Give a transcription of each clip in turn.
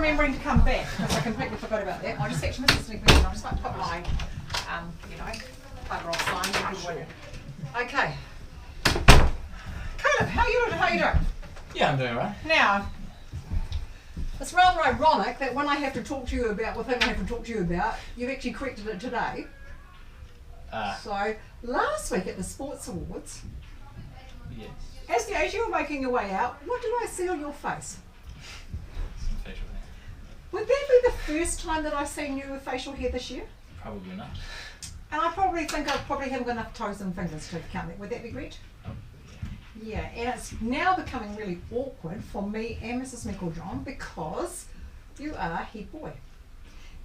remembering to come back because I completely forgot about that. I'll just actually miss this week. I'll just like put my, you know, Bugger off sign. Okay. Caleb, how you doing? Yeah, I'm doing alright. Now, it's rather ironic that when I have to talk to you about the thing I have to talk to you about, you've actually corrected it today. So, last week at the Sports Awards, Yes. as you were making your way out, what did I see on your face? Some facial hair. Would that be the first time that I've seen you with facial hair this year? Probably not. And I probably think I probably haven't got enough toes and fingers to count that. Would that be correct? Yeah, and it's now becoming really awkward for me and Mrs. Meiklejohn because you are head boy.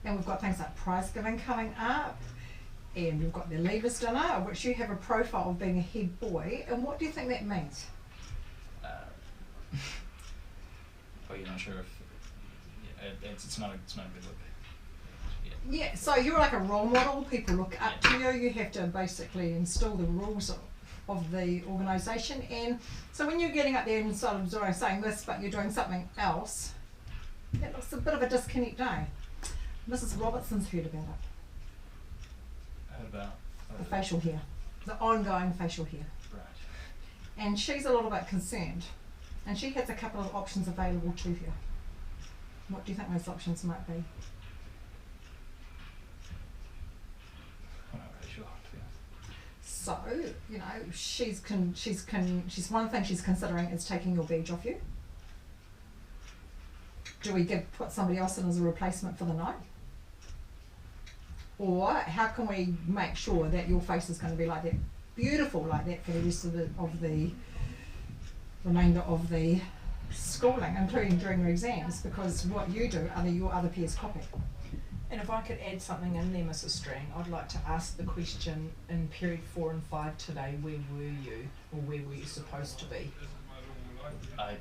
And we've got things like prize giving coming up, and we've got the Leavers dinner, which you have a profile of being a head boy. And what do you think that means? Well, you're not sure if it's not a good look. Yeah, so you're like a role model. People look up to you. You have to basically instill the rules of the organisation. And so when you're getting up there and sort of saying this, but you're doing something else, it looks a bit of a disconnect, eh? Mrs. Robertson's heard about it. About The facial hair, the ongoing facial hair. Right. And she's a little bit concerned. And she has a couple of options available to her. What do you think those options might be? I'm not really sure, to be honest. So, you know, she's one thing she's considering is taking your badge off you. Do we put somebody else in as a replacement for the night? Or how can we make sure that your face is going to be like that, beautiful like that for the rest of the remainder of the schooling, including during your exams, because what you do, your other peers copy. And if I could add something in there, Mrs. Strang, I'd like to ask the question in period 4 and 5 today, where were you, or where were you supposed to be? I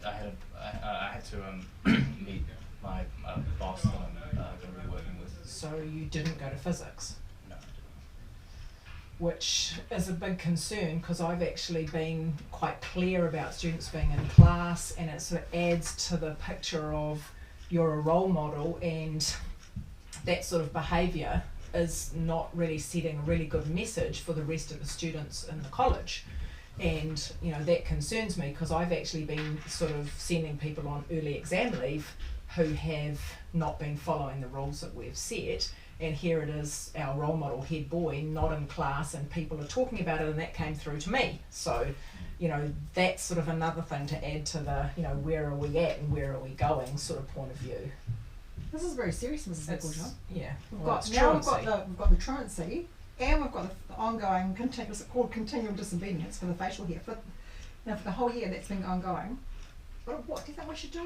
had to meet my boss that I'm going to be working with. So you didn't go to physics? No. Which is a big concern, because I've actually been quite clear about students being in class, and it sort of adds to the picture of you're a role model, and that sort of behaviour is not really setting a really good message for the rest of the students in the college. And you know, that concerns me, because I've actually been sort of sending people on early exam leave who have not been following the rules that we've set, and here it is, our role model head boy not in class, and people are talking about it, and that came through to me. So you know, that's sort of another thing to add to the, you know, where are we at and where are we going sort of point of view. This is very serious, Mrs. Meiklejohn. Yeah. We've got the truancy, and we've got the ongoing continual disobedience for the facial hair. For the whole year that's been ongoing. But what do you think we should do? I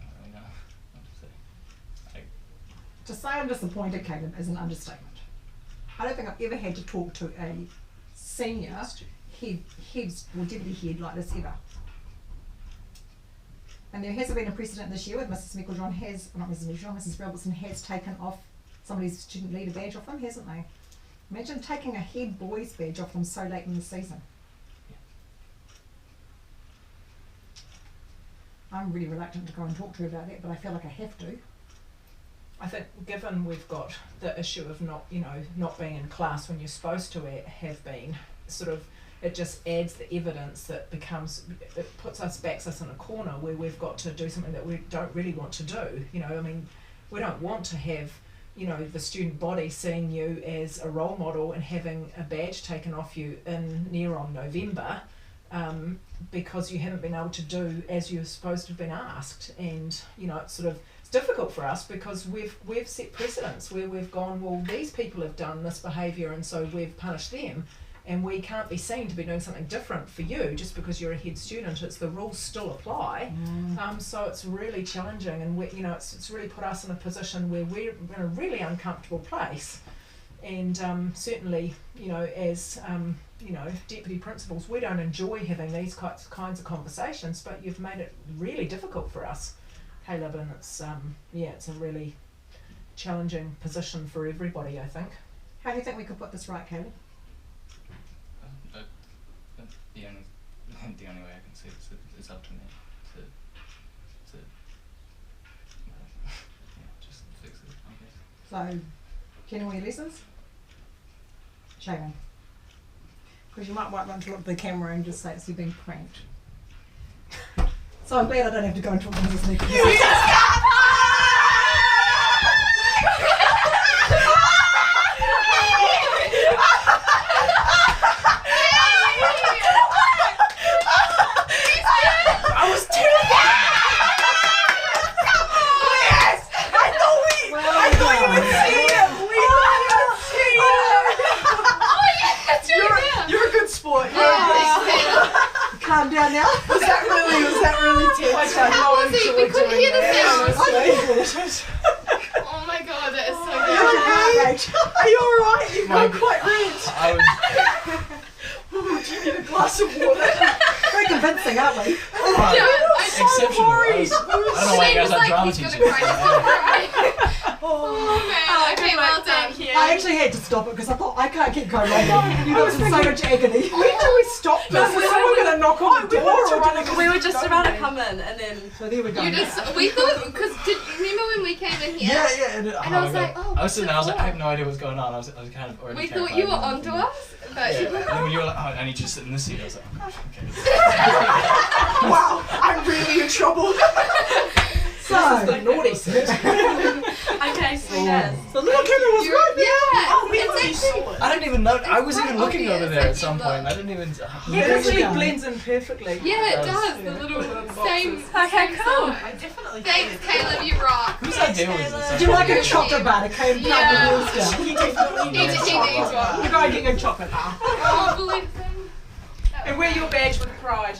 don't really know what to say. To say I'm disappointed, Caleb, is an understatement. I don't think I've ever had to talk to a senior head or deputy head like this ever. And there hasn't been a precedent this year with Mrs. Mrs. Robertson has taken off somebody's student leader badge off them, hasn't they? Imagine taking a head boy's badge off them so late in the season. Yeah. I'm really reluctant to go and talk to her about that, but I feel like I have to. I think given we've got the issue of not being in class when you're supposed to have been, sort of, it just adds the evidence that backs us in a corner where we've got to do something that we don't really want to do. You know, I mean, we don't want to have, you know, the student body seeing you as a role model and having a badge taken off you near on November, because you haven't been able to do as you're supposed to have been asked. And you know, it's difficult for us because we've set precedents where we've gone, well, these people have done this behaviour and so we've punished them, and we can't be seen to be doing something different for you just because you're a head student. It's the rules still apply. So it's really challenging, and it's really put us in a position where we're in a really uncomfortable place. And certainly, you know, as deputy principals, we don't enjoy having these kinds of conversations, but you've made it really difficult for us, Caleb, and it's a really challenging position for everybody, I think. How do you think we could put this right, Caleb? The only way I can see it it's up to me to just fix it, I guess. So, can you wear lessons? Shaving. Because you might want to look at the camera and just say it's you being pranked. So I'm glad I don't have to go and talk to Mrs. Nick. I was terrified. Yes, I thought we would see it. We would see it. You're a good sport. Calm down now. Was that really tense? How was it? We couldn't hear the sound. sound. Oh my god, that is so How's good. your heart rate? Are you alright? You've My- gone quite red. I was. Oh, do you need a glass of water? Very convincing, aren't we? Exceptional. I don't know why you guys are drama He's teachers. gonna cry, he's gonna cry. Oh, Oh man, okay, well done. I actually had to stop it because I thought I can't keep going on. You've got so much agony. when do we stop this? Is someone going to knock on the door? We were just about to come in, and then So there we go. You just, we thought, because remember when we came in here? Yeah. And And I was like, oh, I was sitting there, I was like, I what's have no idea what's going on. I was kind of already We terrified. thought you were onto us, but Yeah, and then when you were like, oh, I need you to sit in this seat, I was like, oh, okay. Wow, I'm really in trouble. So, The naughty seat. okay, sweet as. The little camera was You're- right there. yeah, Oh, we it's already actually- saw it. I didn't even know. I was quite even looking obvious over there at if some you point. look. I didn't even. It Yeah, actually yeah. blends in perfectly. yeah, it It does. does. The little same. Okay, cool. side. definitely Thanks, Caleb, you rock. Whose idea was this? would you like a chocolate bar to come Yeah. the wheels down? He definitely He needs needs chocolate. one. We're going to get a chocolate bar. Oh, believe him. And wear your badge with pride.